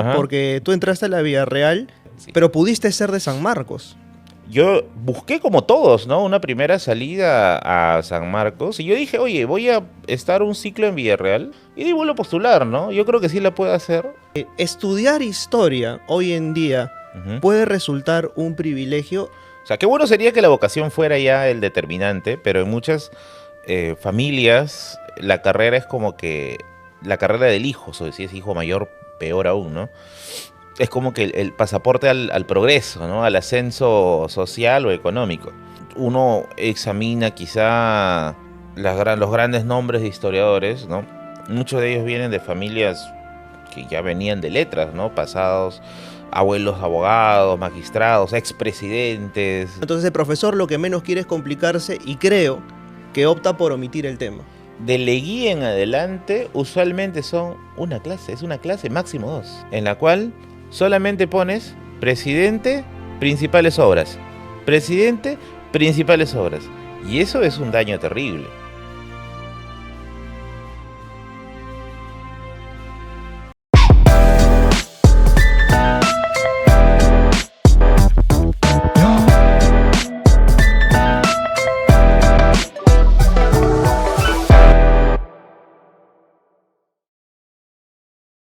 Ajá. porque tú entraste a la Villarreal, Sí. pero pudiste ser de San Marcos. Yo busqué como todos, ¿no? Una primera salida a San Marcos y yo dije, oye, voy a estar un ciclo en Villarreal y di vuelvo a postular, ¿no? Yo creo que sí la puedo hacer. Estudiar historia hoy en día Ujú. puede resultar un privilegio. O sea, qué bueno sería que la vocación fuera ya el determinante, pero en muchas familias la carrera es como que la carrera del hijo, o sea, si es hijo mayor, peor aún, ¿no? Es como que el pasaporte al progreso, ¿no? Al ascenso social o económico. Uno examina quizá los grandes nombres de historiadores, ¿no? Muchos de ellos vienen de familias que ya venían de letras, ¿no? Pasados, abuelos abogados, magistrados, expresidentes. Entonces el profesor lo que menos quiere es complicarse y creo que opta por omitir el tema. De Leguía en adelante, usualmente son una clase, es una clase máximo dos, en la cual solamente pones presidente, principales obras, presidente, principales obras. Y eso es un daño terrible.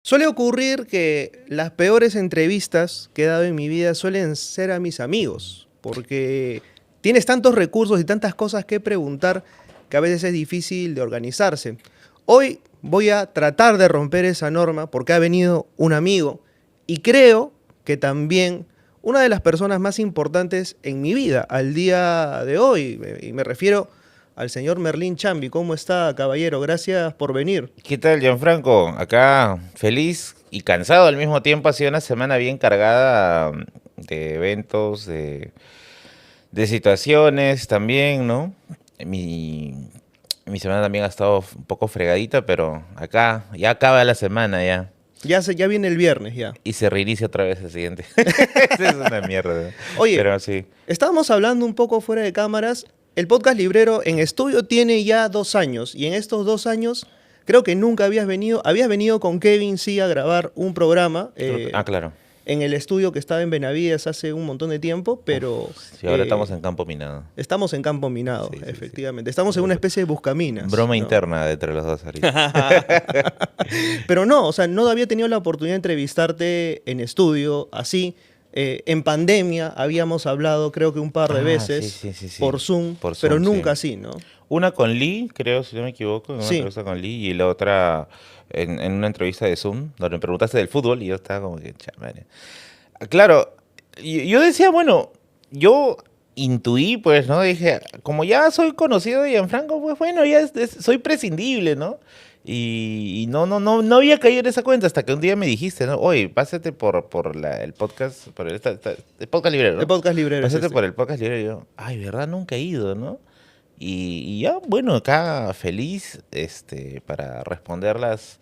Suele ocurrir que las peores entrevistas que he dado en mi vida suelen ser a mis amigos, porque tienes tantos recursos y tantas cosas que preguntar que a veces es difícil de organizarse. Hoy voy a tratar de romper esa norma porque ha venido un amigo y creo que también una de las personas más importantes en mi vida al día de hoy, y me refiero al señor Merlín Chambi. ¿Cómo está, caballero? Gracias por venir. ¿Qué tal, Gianfranco? Acá feliz y cansado al mismo tiempo. Ha sido una semana bien cargada de eventos, de situaciones también, ¿no? Mi, mi semana también ha estado un poco fregadita, pero acá ya acaba la semana ya. Ya viene el viernes ya. Y se reinicia otra vez el siguiente. Es una mierda. Oye, Pero sí. estábamos hablando un poco fuera de cámaras. El podcast librero en estudio tiene ya 2 años y en estos 2 años creo que nunca habías venido. Habías venido con Kevin, sí, a grabar un programa Claro. en el estudio que estaba en Benavides hace un montón de tiempo, pero Sí, ahora estamos en campo minado. estamos en campo minado, Sí, sí, sí. efectivamente. Estamos en una especie de buscaminas. Broma ¿no? interna entre los dos ahorita. Pero no, o sea, no había tenido la oportunidad de entrevistarte en estudio, así. En pandemia habíamos hablado, creo que un par de veces, Sí. por Zoom, Por pero Zoom, nunca sí. así, ¿no? Una con Lee, creo, si no me equivoco, en una Sí. entrevista con Lee, y la otra en una entrevista de Zoom, donde me preguntaste del fútbol, y yo estaba como que, chamare. Claro, yo decía, bueno, yo intuí, pues, ¿no? Dije, como ya soy conocido de Gianfranco, pues bueno, ya soy prescindible, ¿no? Y no había caído en esa cuenta hasta que un día me dijiste, ¿no? Oye, pásate el podcast, el podcast librero, El ¿no? podcast librero es Pásate este. por el podcast librero. Y yo, ay, ¿verdad? Nunca he ido, ¿no? Y ya, bueno, acá feliz para responder las...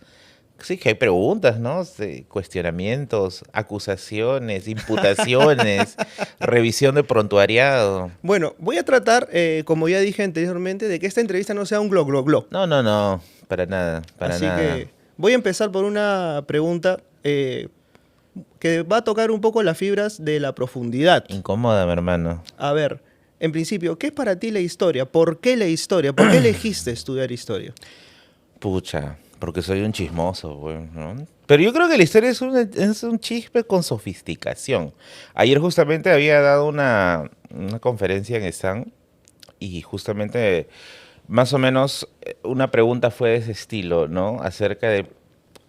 Sí, que hay preguntas, ¿no? Cuestionamientos, acusaciones, imputaciones, revisión de prontuariado. Bueno, voy a tratar, como ya dije anteriormente, de que esta entrevista no sea un glo. No, para nada, para Así nada. que voy a empezar por una pregunta que va a tocar un poco las fibras de la profundidad. Incómoda, mi hermano. A ver, en principio, ¿qué es para ti la historia? ¿Por qué la historia? ¿Por qué elegiste estudiar historia? Pucha, porque soy un chismoso, güey, ¿no? Pero yo creo que la historia es un chisme con sofisticación. Ayer justamente había dado una conferencia en Stan y justamente más o menos una pregunta fue de ese estilo, ¿no? Acerca de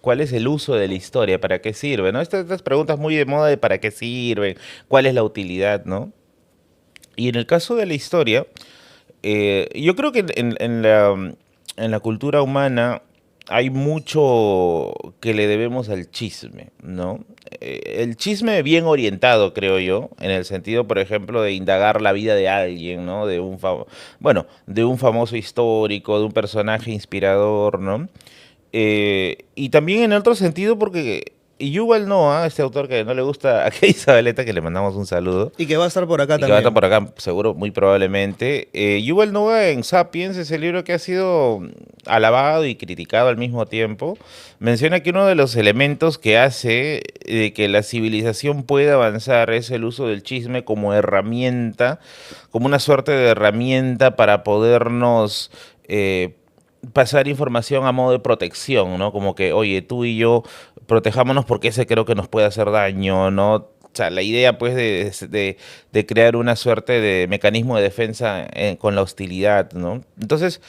cuál es el uso de la historia, para qué sirve, ¿no? Estas preguntas muy de moda de para qué sirve, cuál es la utilidad, ¿no? Y en el caso de la historia, yo creo que en la cultura humana hay mucho que le debemos al chisme, ¿no? El chisme bien orientado, creo yo, en el sentido, por ejemplo, de indagar la vida de alguien, ¿no? Bueno, de un famoso histórico, de un personaje inspirador, ¿no? Y también en otro sentido porque Y Yuval Noah, este autor que no le gusta a Key Zabaleta, que le mandamos un saludo, Y que va a estar por acá y que va a estar también. por acá seguro, muy probablemente. Yuval Noah en Sapiens, ese libro que ha sido alabado y criticado al mismo tiempo, menciona que uno de los elementos que hace de que la civilización pueda avanzar es el uso del chisme como herramienta, como una suerte de herramienta para podernos pasar información a modo de protección, ¿no? Como que, oye, tú y yo protejámonos porque ese creo que nos puede hacer daño, ¿no? O sea, la idea pues de crear una suerte de mecanismo de defensa con la hostilidad, ¿no? Entonces,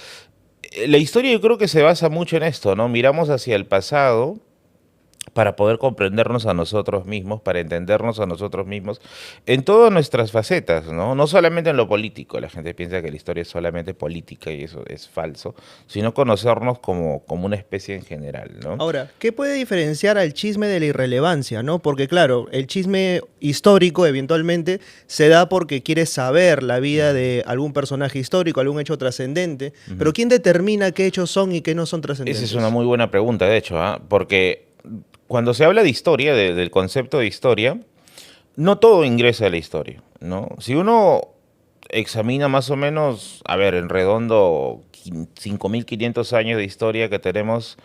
la historia yo creo que se basa mucho en esto, ¿no? Miramos hacia el pasado para poder comprendernos a nosotros mismos, para entendernos a nosotros mismos en todas nuestras facetas, ¿no? No solamente en lo político, la gente piensa que la historia es solamente política y eso es falso, sino conocernos como una especie en general, ¿no? Ahora, ¿qué puede diferenciar al chisme de la irrelevancia, no? Porque claro, el chisme histórico eventualmente se da porque quieres saber la vida de algún personaje histórico, algún hecho trascendente, pero Ujú. ¿quién determina qué hechos son y qué no son Esa es una trascendentes? muy buena pregunta, de hecho, ¿ah? Porque cuando se habla de historia, del concepto de historia, no todo ingresa a la historia, ¿no? Si uno examina más o menos, a ver, en redondo, 5.500 años de historia que tenemos.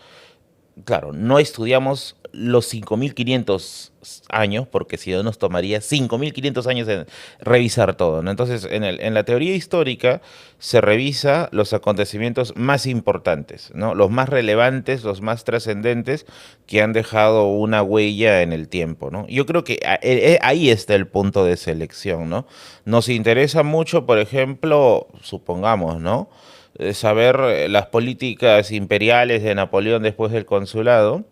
Claro, no estudiamos los 5.500 años, porque si no nos tomaría 5.500 años en revisar todo, ¿no? Entonces, en la teoría histórica se revisa los acontecimientos más importantes, ¿no? Los más relevantes, los más trascendentes que han dejado una huella en el tiempo, ¿no? Yo creo que ahí está el punto de selección, ¿no? Nos interesa mucho, por ejemplo, supongamos, ¿no? Saber las políticas imperiales de Napoleón después del consulado,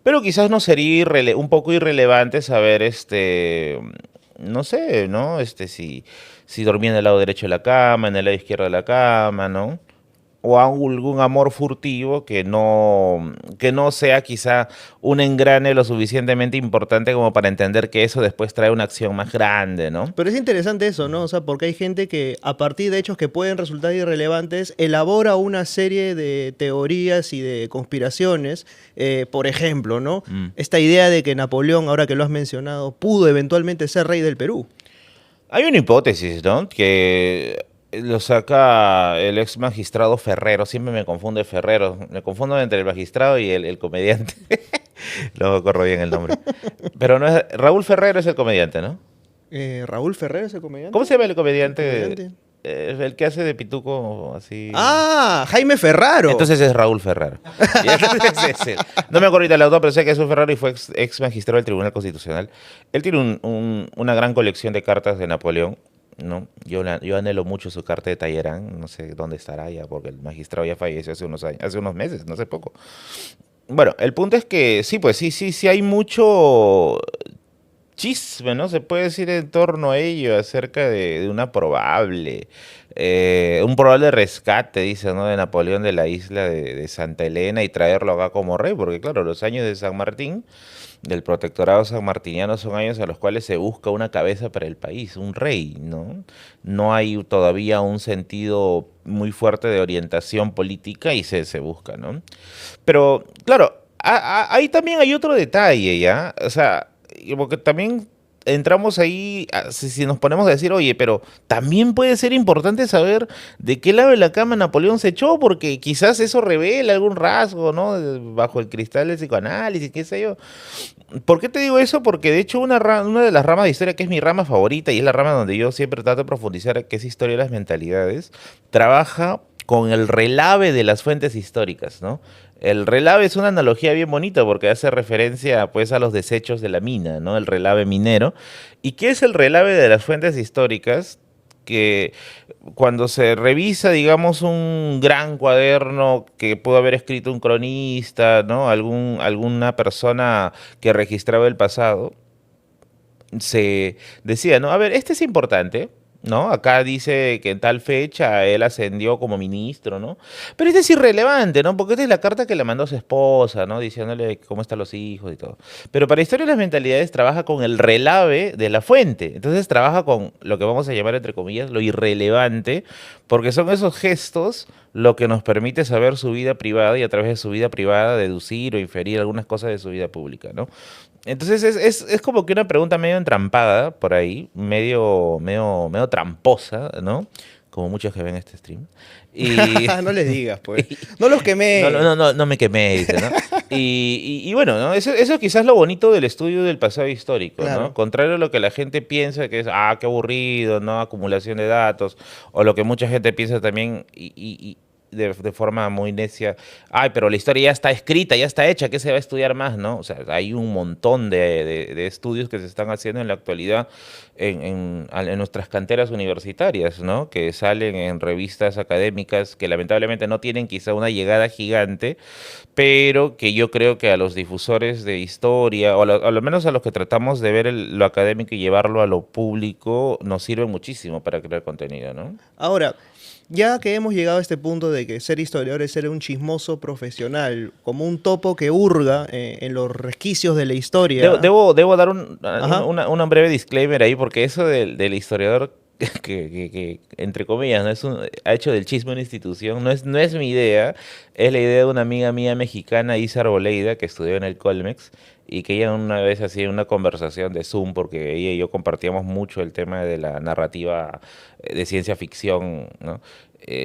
pero quizás no sería un poco irrelevante saber, no sé, ¿no? Si dormía en el lado derecho de la cama, en el lado izquierdo de la cama, ¿no? O algún amor furtivo que no sea quizá un engrane lo suficientemente importante como para entender que eso después trae una acción más grande, ¿no? Pero es interesante eso, ¿no? O sea, porque hay gente que a partir de hechos que pueden resultar irrelevantes, elabora una serie de teorías y de conspiraciones. Por ejemplo, ¿no? Mm. Esta idea de que Napoleón, ahora que lo has mencionado, pudo eventualmente ser rey del Perú. Hay una hipótesis, ¿no? Que lo saca el ex magistrado Ferrero. Siempre me confunde Ferrero. Me confundo entre el magistrado y el comediante. No corro bien el nombre. Pero no es, Raúl Ferrero es el comediante, ¿no? Raúl Ferrer es el ¿Cómo comediante. se llama el El comediante? comediante. El que hace de pituco así. Ah, Jaime Ferraro. Entonces es Raúl Ferrero. Y entonces no me acuerdo ahorita el autor, pero sé que es un Ferraro y fue ex magistrado del Tribunal Constitucional. Él tiene una gran colección de cartas de Napoleón, ¿no? Yo anhelo mucho su carta de Talleyrand, no sé dónde estará ya, porque el magistrado ya falleció hace unos años, hace unos meses, no hace poco. Bueno, el punto es que sí, pues sí hay mucho chisme, ¿no? Se puede decir en torno a ello, acerca de un probable rescate, dice, ¿no? De Napoleón de la isla de Santa Elena y traerlo acá como rey, porque claro, los años de San Martín, del protectorado sanmartiniano, son años a los cuales se busca una cabeza para el país, un rey, ¿no? No hay todavía un sentido muy fuerte de orientación política y se busca, ¿no? Pero, claro, ahí también hay otro detalle, ¿ya? O sea, porque también entramos ahí, si nos ponemos a decir, oye, pero también puede ser importante saber de qué lado de la cama Napoleón se echó, porque quizás eso revela algún rasgo, ¿no? Bajo el cristal del psicoanálisis, qué sé yo. ¿Por qué te digo eso? Porque de hecho una de las ramas de historia que es mi rama favorita y es la rama donde yo siempre trato de profundizar, que es historia de las mentalidades, trabaja con el relave de las fuentes históricas, ¿no? El relave es una analogía bien bonita porque hace referencia pues a los desechos de la mina, ¿no? El relave minero. ¿Y qué es el relave de las fuentes históricas? Que cuando se revisa, digamos, un gran cuaderno que pudo haber escrito un cronista, ¿no? Alguna persona que registraba el pasado, se decía, ¿no? A ver, este es importante, ¿no? Acá dice que en tal fecha él ascendió como ministro, ¿no? Pero esto es irrelevante, ¿no? Porque esta es la carta que le mandó a su esposa, ¿no? Diciéndole cómo están los hijos y todo. Pero para Historia de las Mentalidades trabaja con el relave de la fuente. Entonces trabaja con lo que vamos a llamar, entre comillas, lo irrelevante, porque son esos gestos lo que nos permite saber su vida privada y a través de su vida privada deducir o inferir algunas cosas de su vida pública, ¿no? Entonces es como que una pregunta medio entrampada por ahí, medio tramposa, ¿no? Como muchos que ven este stream. Y No les digas, pues. No los no, no, quemé. no, no, no me quemé, dice, ¿no? Y bueno, ¿no? Eso quizás lo bonito del estudio del pasado histórico, ¿no? Claro. Contrario a lo que la gente piensa que es, qué aburrido, ¿no? Acumulación de datos, o lo que mucha gente piensa también, de forma muy necia, ay, pero la historia ya está escrita, ya está hecha, ¿qué se va a estudiar más, no? O sea, hay un montón de estudios que se están haciendo en la actualidad en nuestras canteras universitarias, ¿no? Que salen en revistas académicas que lamentablemente no tienen quizá una llegada gigante, pero que yo creo que a los difusores de historia, o a lo menos a los que tratamos de ver lo académico y llevarlo a lo público, nos sirve muchísimo para crear contenido, ¿no? Ahora, ya que hemos llegado a este punto de que ser historiador es ser un chismoso profesional, como un topo que hurga en los resquicios de la historia. Debo dar Ajá. una breve disclaimer ahí, porque eso del historiador entre comillas, ¿no? Ha hecho del chisme una institución, no es mi idea, es la idea de una amiga mía mexicana, Isa Arboleida, que estudió en el Colmex, y que ella una vez hacía una conversación de Zoom, porque ella y yo compartíamos mucho el tema de la narrativa de ciencia ficción, ¿no?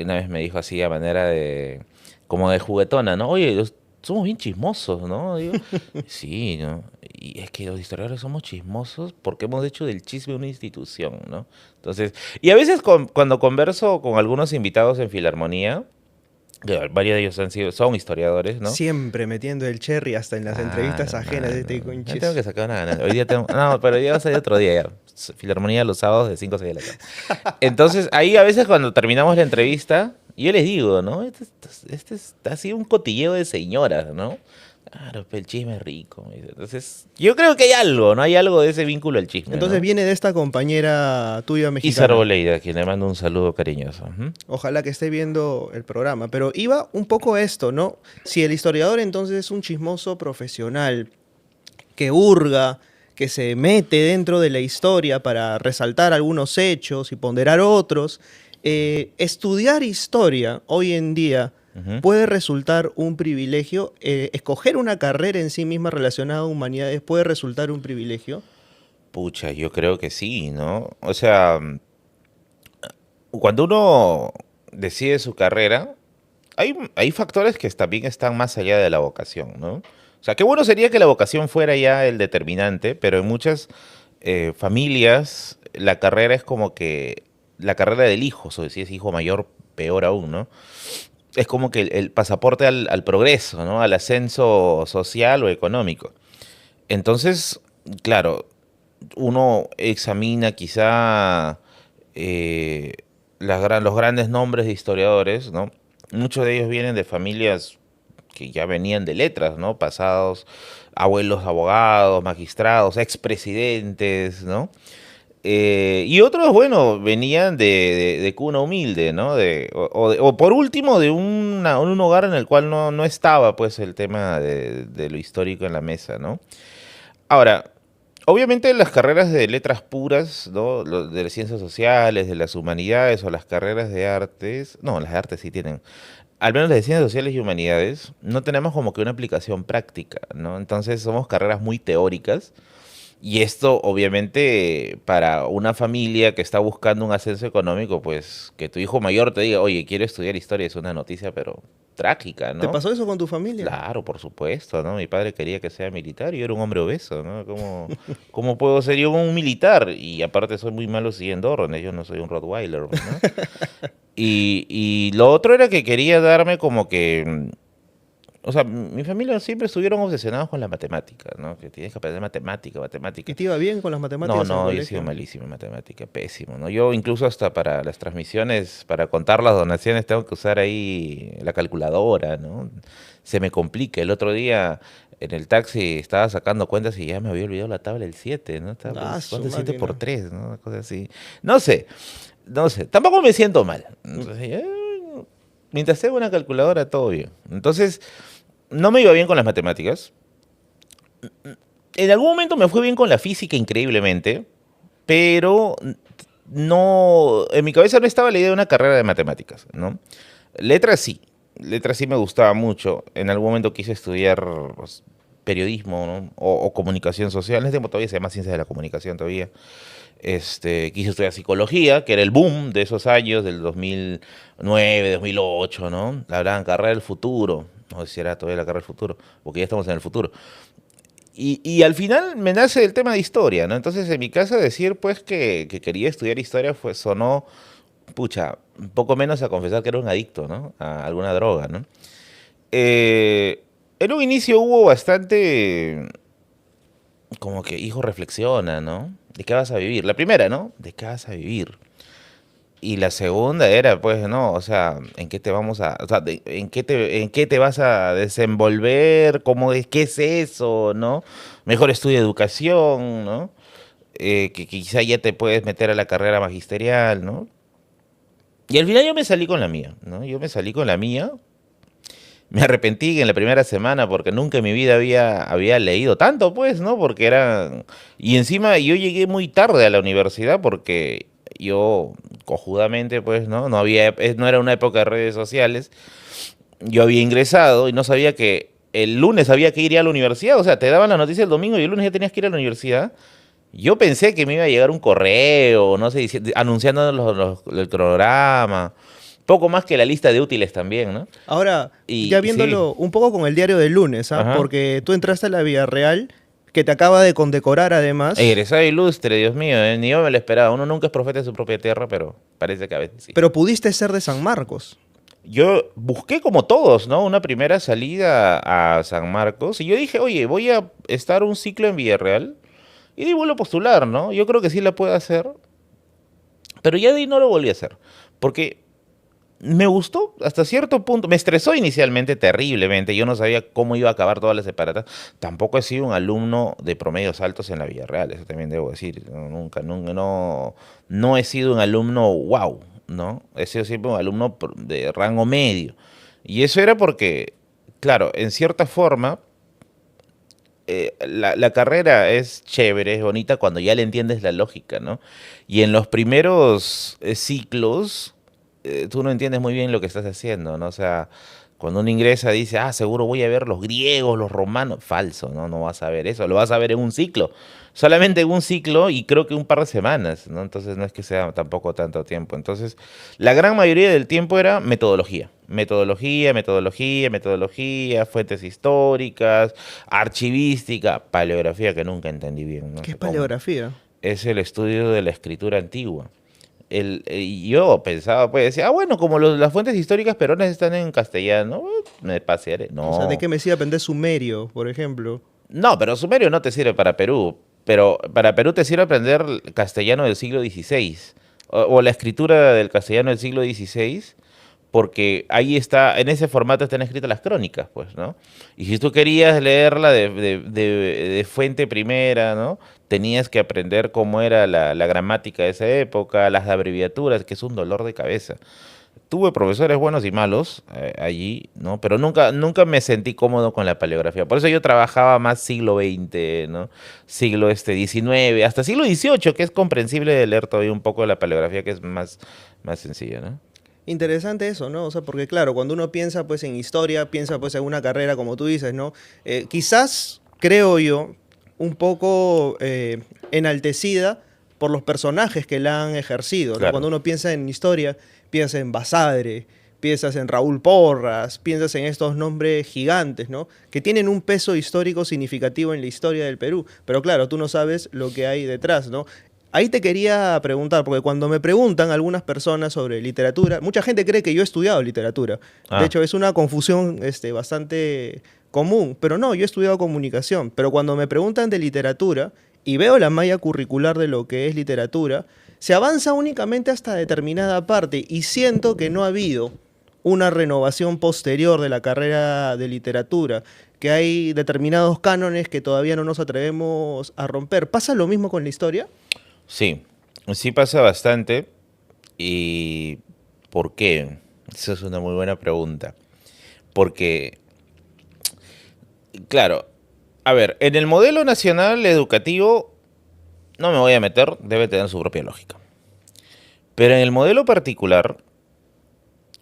Una vez me dijo así a manera como de juguetona, ¿no? Oye, somos bien chismosos, ¿no? Digo, sí, ¿no? Y es que los historiadores somos chismosos porque hemos hecho del chisme una institución, ¿no? Entonces, y a veces cuando converso con algunos invitados en Filarmonía, que varios de ellos son historiadores, ¿no? Siempre metiendo el cherry hasta en las entrevistas Claro, ajenas de este mano. Ya tengo conchis. que sacar una ganancia. Hoy día tengo. No, pero hoy día va a salir otro día ya. Filarmonía los sábados de 5 a 6 de la tarde. Entonces, ahí a veces cuando terminamos la entrevista, yo les digo, ¿no? Ha sido un cotilleo de señoras, ¿no? Claro, pero el chisme es rico. Me dice. Entonces, yo creo que hay algo, ¿no? Hay algo de ese vínculo al chisme, Entonces ¿no? viene de esta compañera tuya Isa mexicana. Arboleida, a quien le mando un saludo cariñoso. Ujú. Ojalá que esté viendo el programa. Pero iba un poco a esto, ¿no? Si el historiador entonces es un chismoso profesional que hurga, que se mete dentro de la historia para resaltar algunos hechos y ponderar otros, estudiar historia hoy en día Ujú. puede resultar un privilegio. Escoger una carrera en sí misma relacionada a humanidades puede resultar un privilegio. Pucha, yo creo que sí, ¿no? O sea, cuando uno decide su carrera, hay factores que también están más allá de la vocación, ¿no? O sea, qué bueno sería que la vocación fuera ya el determinante, pero en muchas familias la carrera es como que la carrera del hijo, o si es hijo mayor, peor aún, ¿no? Es como que el pasaporte al progreso, ¿no? Al ascenso social o económico. Entonces, claro, uno examina quizá eh, los grandes nombres de historiadores, ¿no? Muchos de ellos vienen de familias que ya venían de letras, ¿no? Pasados, abuelos abogados, magistrados, expresidentes, ¿no? Y otros, bueno, venían de cuna humilde, ¿no? O por último, de un hogar en el cual no estaba, pues, el tema de lo histórico en la mesa, ¿no? Ahora, obviamente las carreras de letras puras, ¿no? De las ciencias sociales, de las humanidades o las carreras de artes, no, las de artes sí tienen, al menos las de ciencias sociales y humanidades, no tenemos como que una aplicación práctica, ¿no? Entonces somos carreras muy teóricas y esto obviamente para una familia que está buscando un ascenso económico, pues que tu hijo mayor te diga, oye, quiero estudiar historia, es una noticia, pero trágica, ¿Te ¿no? pasó eso con tu familia? Claro, por supuesto, ¿no? Mi padre quería que sea militar y yo era un hombre obeso, ¿no? ¿Cómo puedo ser yo un militar? Y aparte soy muy malo siguiendo órdenes, yo no soy un Rottweiler, ¿no? Y lo otro era que quería darme como que, o sea, mi familia siempre estuvieron obsesionados con la matemática, ¿no? Que tienes que aprender matemática, ¿Y matemática. te iba bien con las No, matemáticas en el no, yo he sido colegio? malísimo en matemática, pésimo, ¿no? Yo incluso hasta para las transmisiones, para contar las donaciones, tengo que usar ahí la calculadora, ¿no? Se me complica. El otro día en el taxi estaba sacando cuentas y ya me había olvidado la tabla del 7, ¿no? Estaba, Ah, su ¿cuánto es 7 por máquina. 3, ¿no? Una cosa así. No sé, no sé. Tampoco me siento mal. Entonces, mientras tenga una calculadora, todo bien. Entonces, no me iba bien con las matemáticas. En algún momento me fue bien con la física increíblemente, pero no, en mi cabeza no estaba la idea de una carrera de matemáticas, ¿no? Letras sí me gustaba mucho. En algún momento quise estudiar pues, periodismo, ¿no? O comunicación social. En este tiempo todavía se llama ciencias de la comunicación todavía. Quise estudiar psicología, que era el boom de esos años, del 2009, 2008, ¿no? La gran carrera del futuro. No sé si era todavía la carrera del futuro, porque ya estamos en el futuro. Y al final me nace el tema de historia, ¿no? Entonces, en mi caso, decir pues que quería estudiar historia fue, sonó, pucha, un poco menos a confesar que era un adicto, ¿no? A alguna droga, ¿no? En un inicio hubo bastante, como que, hijo, reflexiona, ¿no? ¿De qué vas a vivir? La primera, ¿no? ¿De qué vas a vivir? Y la segunda era, pues, ¿no? O sea, ¿en qué te vamos a, o sea, en qué te vas a desenvolver? ¿Cómo es, qué es eso, ¿no? Mejor estudia educación, ¿no? Que quizá ya te puedes meter a la carrera magisterial, ¿no? Y al final yo me salí con la mía, ¿no? Yo me salí con la mía. Me arrepentí en la primera semana porque nunca en mi vida había leído tanto, pues, ¿no? Porque era... Y encima yo llegué muy tarde a la universidad porque yo, cojudamente, pues, ¿no? No era una época de redes sociales. Yo había ingresado y no sabía que el lunes había que ir ya a la universidad. O sea, te daban la noticia el domingo y el lunes ya tenías que ir a la universidad. Yo pensé que me iba a llegar un correo, no sé, anunciando el programa. Poco más que la lista de útiles también, ¿no? Ahora, Y ya sí, viéndolo un poco con el diario del lunes, ¿ah? ajá. Porque tú entraste a la Villarreal, que te acaba de condecorar además, Egresado ilustre, Dios mío, ni yo me lo esperaba. Uno nunca es profeta de su propia tierra, pero parece que a veces sí. pero pudiste ser de San Marcos. Yo busqué como todos, ¿no? Una primera salida a San Marcos y yo dije, oye, voy a estar un ciclo en Villarreal y di vuelvo a postular, ¿no? Yo creo que sí la puedo hacer, pero ya de ahí no lo volví a hacer, porque me gustó hasta cierto punto. Me estresó inicialmente terriblemente. Yo no sabía cómo iba a acabar todas las separatas. Tampoco he sido un alumno de promedios altos en la Villarreal, eso también debo decir. Nunca, nunca, no he sido un alumno wow, ¿no? He sido siempre un alumno de rango medio. Y eso era porque, claro, en cierta forma, la carrera es chévere, es bonita cuando ya le entiendes la lógica, ¿no? Y en los primeros ciclos tú no entiendes muy bien lo que estás haciendo, ¿no? O sea, cuando uno ingresa dice, ah, seguro voy a ver los griegos, los romanos. Falso, ¿no? No vas a ver eso, lo vas a ver en un ciclo. Solamente en un ciclo y creo que un par de semanas, ¿no? Entonces no es que sea tampoco tanto tiempo. Entonces, la gran mayoría del tiempo era metodología. Metodología, metodología, metodología, fuentes históricas, archivística, paleografía, que nunca entendí bien, no ¿Qué es sé cómo. paleografía? Es el estudio de la escritura antigua. Y yo pensaba, pues, decía, ah, bueno, como las fuentes históricas peruanas están en castellano, me pasearé. O sea, ¿de qué No, me sirve aprender sumerio, por ejemplo? no, pero sumerio no te sirve para Perú, pero para Perú te sirve aprender castellano del siglo XVI, o la escritura del castellano del siglo XVI, porque ahí está, en ese formato están escritas las crónicas, pues, ¿no? Y si tú querías leerla de fuente primera, ¿no? Tenías que aprender cómo era la gramática de esa época, las abreviaturas, que es un dolor de cabeza. Tuve profesores buenos y malos allí, ¿no? Pero nunca me sentí cómodo con la paleografía. Por eso yo trabajaba más siglo XX, ¿no? Siglo XIX, hasta siglo XVIII, que es comprensible de leer todavía un poco de la paleografía, que es más sencilla, ¿no? Interesante eso, ¿no? O sea, porque claro, cuando uno piensa pues en historia, piensa pues en una carrera como tú dices, ¿no? Quizás, creo yo, un poco enaltecida por los personajes que la han ejercido, ¿no? Cuando Claro. uno piensa en historia, piensa en Basadre, piensas en Raúl Porras, piensas en estos nombres gigantes, ¿no? Que tienen un peso histórico significativo en la historia del Perú. Pero claro, tú no sabes lo que hay detrás, ¿no? Ahí te quería preguntar, porque cuando me preguntan algunas personas sobre literatura, mucha gente cree que yo he estudiado literatura. De Ah, hecho, es una confusión bastante común, pero no, yo he estudiado comunicación. Pero cuando me preguntan de literatura y veo la malla curricular de lo que es literatura, se avanza únicamente hasta determinada parte y siento que no ha habido una renovación posterior de la carrera de literatura. que hay determinados cánones que todavía no nos atrevemos a romper. ¿Pasa lo mismo con la historia? Sí, sí pasa bastante. ¿Y por qué? Esa es una muy buena pregunta. Porque, claro, a ver, en el modelo nacional educativo, no me voy a meter, debe tener su propia lógica. Pero en el modelo particular,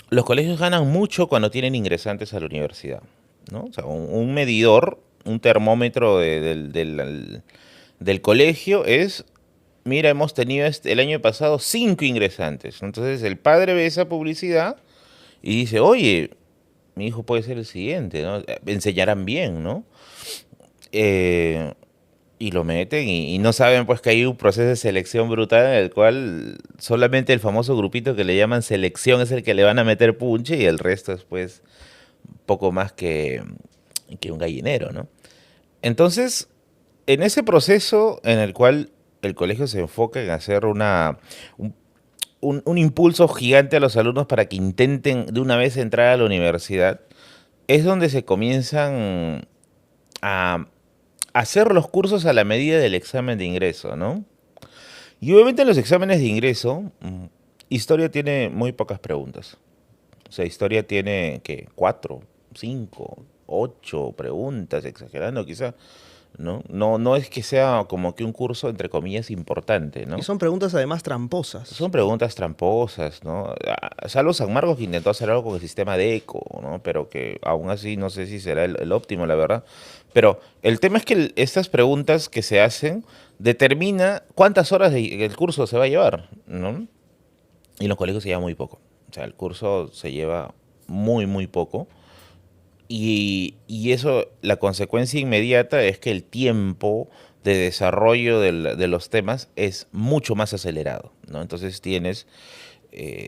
los colegios ganan mucho cuando tienen ingresantes a la universidad, ¿no? O sea, un medidor, un termómetro del colegio es, mira, hemos tenido el año pasado 5 ingresantes. Entonces el padre ve esa publicidad y dice, oye, mi hijo puede ser el siguiente, ¿no? Enseñarán bien, ¿no? Eh, y lo meten y no saben pues que hay un proceso de selección brutal en el cual solamente el famoso grupito que le llaman selección es el que le van a meter punche y el resto es pues poco más que un gallinero, ¿no? Entonces, en ese proceso en el cual el colegio se enfoca en hacer un, un impulso gigante a los alumnos para que intenten de una vez entrar a la universidad, es donde se comienzan a hacer los cursos a la medida del examen de ingreso, ¿no? Y obviamente en los exámenes de ingreso, historia tiene muy pocas preguntas. O sea, historia tiene, ¿qué? 4, 5, 8 preguntas, exagerando quizá, ¿no? No es que sea como que un curso, entre comillas, importante, Y ¿no? son preguntas además tramposas. Son preguntas tramposas, ¿no? Salvo San Marcos que intentó hacer algo con el sistema de eco, ¿no? Pero que aún así no sé si será el óptimo, la verdad. Pero el tema es que estas preguntas que se hacen determina cuántas horas el curso se va a llevar, ¿no? Y en los colegios se lleva muy poco. O sea, el curso se lleva muy, muy poco. Y eso, la consecuencia inmediata es que el tiempo de desarrollo de los temas es mucho más acelerado, ¿no? Entonces tienes eh,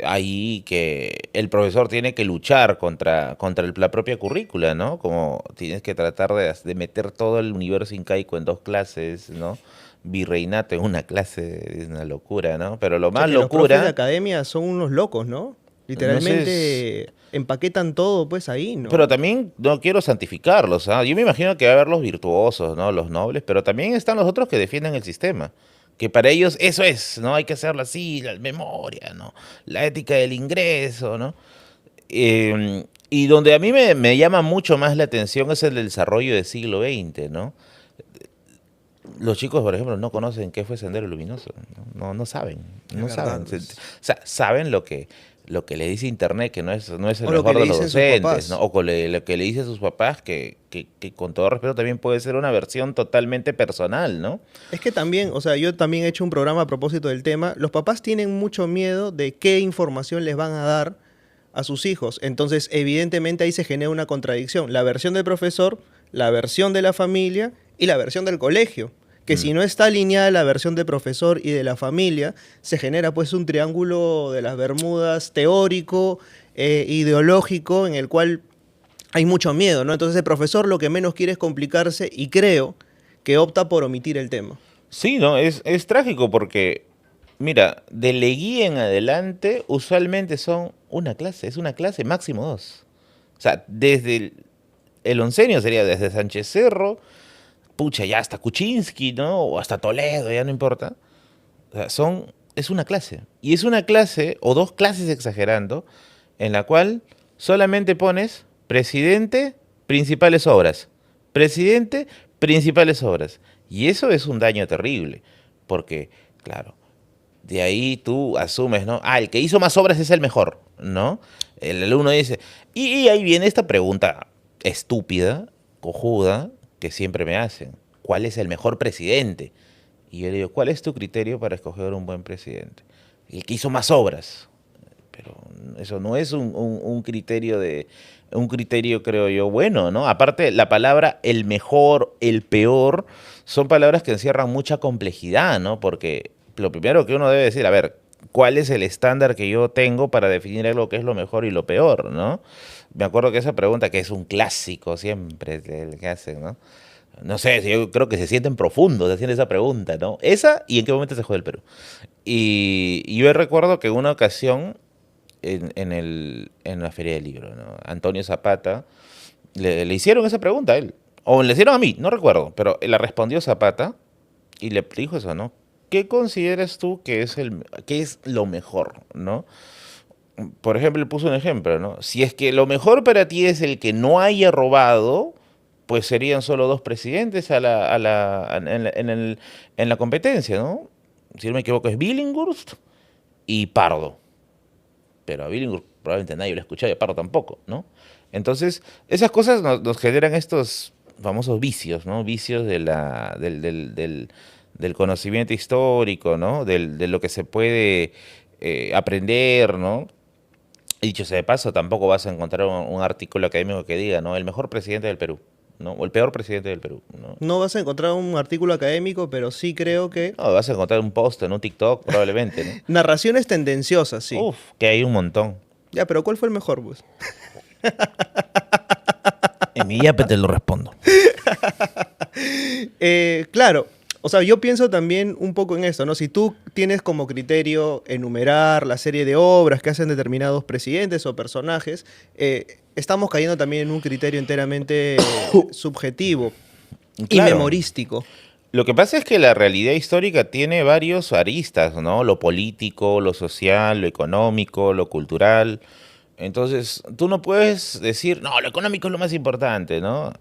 ahí que el profesor tiene que luchar contra la propia currícula, ¿no? Como tienes que tratar de meter todo el universo incaico en 2 clases, ¿no? Virreinato en una clase es una locura, ¿no? Pero lo O sea más que los profes de locura, academia son unos locos, ¿no? no sé, Literalmente empaquetan todo pues ahí, pero ¿no? también no quiero santificarlos, ¿ah? Yo me imagino que va a haber los virtuosos, ¿no? Los nobles, pero también están los otros que defienden el sistema. Que para ellos eso es, ¿no? Hay que hacerlo así, la memoria, ¿no? La ética del ingreso, ¿no? Y donde a mí me llama mucho más la atención es el desarrollo del siglo XX, ¿no? Los chicos, por ejemplo, no conocen qué fue Sendero Luminoso, no saben, Es no verdad, saben. O pues. sea, saben lo que le dice Internet, que no es el O lo que mejor le de los dicen sus docentes, ¿no? papás. O lo que le dice a sus papás, que con todo respeto también puede ser una versión totalmente personal, ¿no? Es que también, o sea, yo también he hecho un programa a propósito del tema. Los papás tienen mucho miedo de qué información les van a dar a sus hijos. Entonces, evidentemente ahí se genera una contradicción. La versión del profesor, la versión de la familia y la versión del colegio. Que Mm. si no está alineada la versión del profesor y de la familia, se genera pues un triángulo de las Bermudas teórico, ideológico, en el cual hay mucho miedo, ¿no? Entonces el profesor lo que menos quiere es complicarse y creo que opta por omitir el tema. Sí, ¿no? Es trágico porque, mira, de Leguía en adelante, usualmente son es una clase, máximo 2. O sea, desde el oncenio sería desde Sánchez Cerro, pucha, ya hasta Kuczynski, ¿no? O hasta Toledo, ya no importa. O sea, es una clase. Y es una clase, o 2 clases exagerando, en la cual solamente pones presidente, principales obras. Presidente, principales obras. Y eso es un daño terrible. Porque, claro, de ahí tú asumes, ¿no? Ah, el que hizo más obras es el mejor, ¿no? El alumno dice, y ahí viene esta pregunta estúpida, cojuda, que siempre me hacen. ¿Cuál es el mejor presidente? Y yo le digo, ¿cuál es tu criterio para escoger un buen presidente? El que hizo más obras. Pero eso no es un criterio, creo yo, bueno, ¿no? Aparte, la palabra el mejor, el peor, son palabras que encierran mucha complejidad, ¿no? Porque lo primero que uno debe decir, a ver, ¿cuál es el estándar que yo tengo para definir algo que es lo mejor y lo peor, ¿no? Me acuerdo que esa pregunta, que es un clásico siempre el que hacen, ¿no? No sé, yo creo que se sienten profundos haciendo esa pregunta, ¿no? Esa y en qué momento se jode el Perú. Y yo recuerdo que en una ocasión en la Feria del Libro, ¿no? Antonio Zapata Le hicieron esa pregunta a él. O le hicieron a mí, no recuerdo. Pero la respondió Zapata y le dijo eso, ¿no? ¿Qué consideras tú que es lo mejor, ¿no? Por ejemplo, le puso un ejemplo, ¿no? Si es que lo mejor para ti es el que no haya robado, pues serían solo dos presidentes en la competencia, ¿no? Si no me equivoco, es Billinghurst y Pardo. Pero a Billinghurst probablemente nadie lo ha escuchado y a Pardo tampoco, ¿no? Entonces, esas cosas nos generan estos famosos vicios, ¿no? Vicios del conocimiento histórico, ¿no? De lo que se puede aprender, ¿no? Y dicho sea de paso, tampoco vas a encontrar un artículo académico que diga, ¿no? El mejor presidente del Perú, ¿no? O el peor presidente del Perú, ¿no? No vas a encontrar un artículo académico, pero sí creo que No, vas a encontrar un post en un TikTok, probablemente, ¿no? narraciones tendenciosas, sí. Uf, que hay un montón. Ya, pero ¿cuál fue el mejor, pues? En mi yape te lo respondo. Claro, o sea, yo pienso también un poco en esto, ¿no? Si tú tienes como criterio enumerar la serie de obras que hacen determinados presidentes o personajes, estamos cayendo también en un criterio enteramente subjetivo y Claro. memorístico. Lo que pasa es que la realidad histórica tiene varios aristas, ¿no? Lo político, lo social, lo económico, lo cultural. Entonces, tú no puedes decir, no, lo económico es lo más importante, ¿no?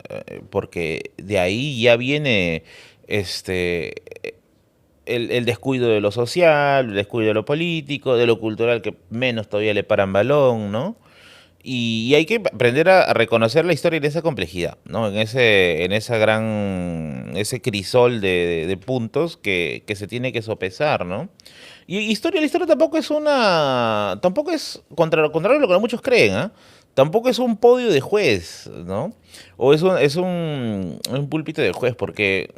Porque de ahí ya viene este, el descuido de lo social, el descuido de lo político, de lo cultural que menos todavía le paran balón, ¿no? Y hay que aprender a reconocer la historia en esa complejidad, ¿no? Ese crisol de puntos que se tiene que sopesar, ¿no? Y la historia tampoco es, contra lo contrario de lo que muchos creen, ¿ah? Tampoco es un podio de juez, ¿no? O un púlpito de juez, porque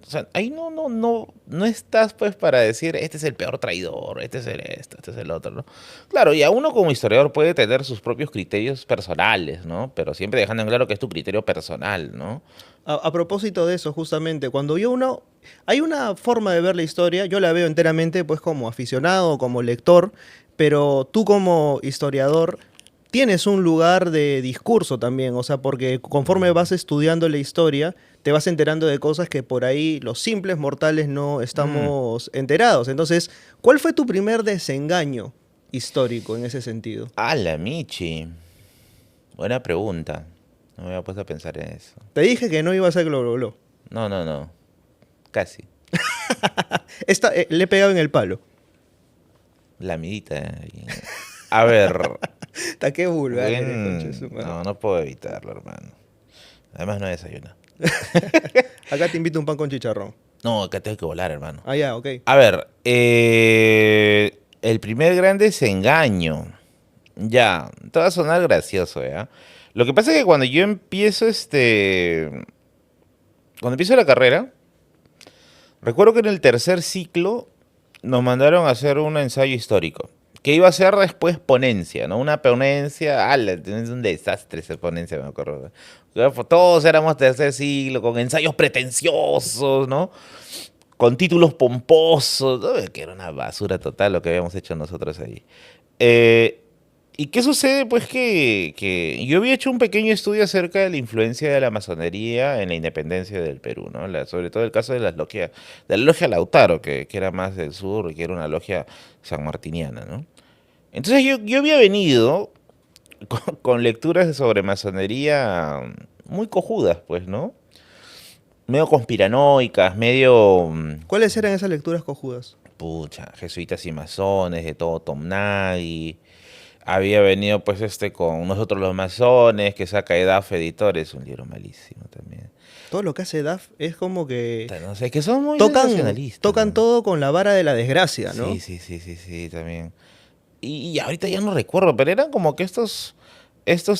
o sea, ahí no estás pues para decir, este es el peor traidor, este es este es el otro, ¿no? Claro, y a uno como historiador puede tener sus propios criterios personales, ¿no? Pero siempre dejando en claro que es tu criterio personal, ¿no? A propósito de eso, justamente, cuando yo uno... Hay una forma de ver la historia, yo la veo enteramente pues como aficionado, como lector, pero tú como historiador tienes un lugar de discurso también, o sea, porque conforme vas estudiando la historia, te vas enterando de cosas que por ahí los simples mortales no Mm. estamos enterados. Entonces, ¿cuál fue tu primer desengaño histórico en ese sentido? La Michi. Buena pregunta. No me había puesto a pensar en eso. Te dije que no iba a ser Globlo. No. Casi. Le he pegado en el palo. La midita. A ver. Está qué vulgar eres, concha de su madre. No puedo evitarlo, hermano. Además no desayuno. Acá te invito un pan con chicharrón. No, acá tengo que volar, hermano. Ah, ya, ok. A ver, el primer gran desengaño. Ya, te va a sonar gracioso, ¿ya? Lo que pasa es que cuando yo empiezo cuando empiezo la carrera, recuerdo que en el tercer ciclo nos mandaron a hacer un ensayo histórico, que iba a ser después ponencia, ¿no? Una ponencia, es un desastre esa ponencia, me acuerdo. Todos éramos tercer siglo, con ensayos pretenciosos, ¿no? Con títulos pomposos, ¿no? Que era una basura total lo que habíamos hecho nosotros ahí. Eh, ¿Y qué sucede? Pues que yo había hecho un pequeño estudio acerca de la influencia de la masonería en la independencia del Perú, ¿no? Sobre todo el caso de de la logia Lautaro, que era más del sur y que era una logia sanmartiniana, ¿no? Entonces yo había venido con lecturas sobre masonería muy cojudas, pues, ¿no? Medio conspiranoicas, medio, ¿Cuáles eran esas lecturas cojudas? pucha, jesuitas y masones, de todo Tom Nagy. Había venido pues con Nosotros los Masones, que saca EDAF Editores, un libro malísimo también. Todo lo que hace DAF es como que No sé, es que son muy tocan, sensacionalistas, tocan ¿no? todo con la vara de la desgracia, ¿no? Sí, también. Y ahorita ya no recuerdo, pero eran como que estos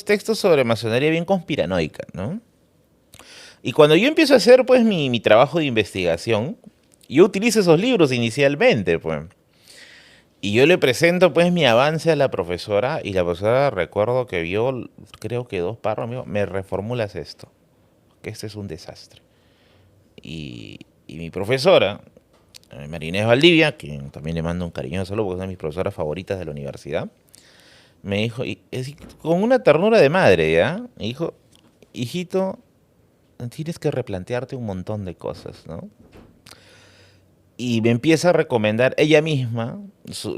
textos sobre masonería bien conspiranoica, ¿no? Y cuando yo empiezo a hacer pues mi trabajo de investigación, yo utilizo esos libros inicialmente, pues. Y yo le presento pues mi avance a la profesora y la profesora recuerdo que vio, creo que dos párrafos, me dijo, me reformulas esto, que este es un desastre. Y mi profesora, Marinés Valdivia, que también le mando un cariñoso saludo porque es una de mis profesoras favoritas de la universidad, me dijo, con una ternura de madre, ¿ya? Me dijo, hijito, tienes que replantearte un montón de cosas, ¿no? Y me empieza a recomendar ella misma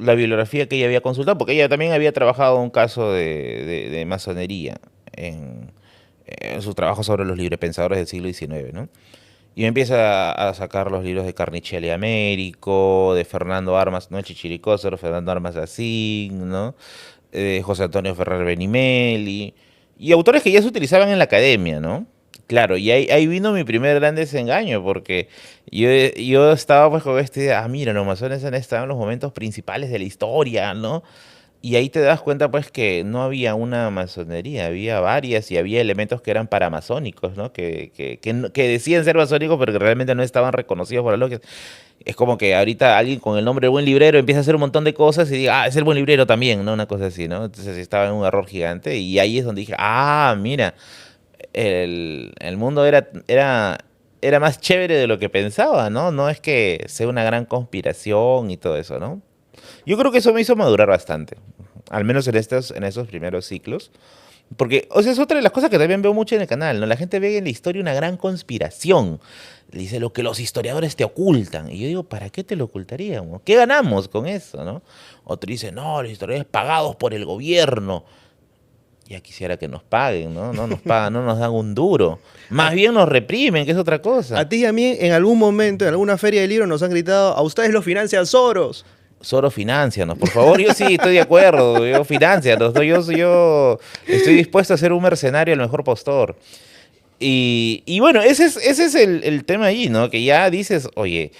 la bibliografía que ella había consultado, porque ella también había trabajado un caso de masonería en su trabajo sobre los librepensadores del siglo XIX, ¿no? Y me empieza a sacar los libros de Carnicelli Américo, de Fernando Armas, no el Chichiricoso, Fernando Armas Asín, ¿no? José Antonio Ferrer Benimeli, y autores que ya se utilizaban en la academia, ¿no? Claro, y ahí vino mi primer gran desengaño, porque yo estaba pues con esta idea, mira, los masones han estado en los momentos principales de la historia, ¿no? Y ahí te das cuenta pues que no había una masonería, había varias y había elementos que eran paramasónicos, ¿no? Que decían ser masónicos pero que realmente no estaban reconocidos por la logia. Es como que ahorita alguien con el nombre de buen librero empieza a hacer un montón de cosas y diga, es el buen librero también, ¿no? Una cosa así, ¿no? Entonces estaba en un error gigante y ahí es donde dije, mira, el mundo era más chévere de lo que pensaba, ¿no? No es que sea una gran conspiración y todo eso, ¿no? Yo creo que eso me hizo madurar bastante, al menos en esos primeros ciclos. Porque, o sea, es otra de las cosas que también veo mucho en el canal, ¿no? La gente ve en la historia una gran conspiración. Dice lo que los historiadores te ocultan. Y yo digo, ¿para qué te lo ocultaríamos? ¿Qué ganamos con eso, no? Otro dice, no, los historiadores pagados por el gobierno. Ya quisiera que nos paguen, ¿no? No nos pagan, no nos dan un duro. Más bien nos reprimen, que es otra cosa. A ti y a mí, en algún momento, en alguna feria de libros, nos han gritado, a ustedes los financia Soros. Soros, financianos, por favor. Yo sí estoy de acuerdo. Yo financianos. Yo estoy dispuesto a ser un mercenario, el mejor postor. Y bueno, ese es el tema ahí, ¿no? Que ya dices, oye,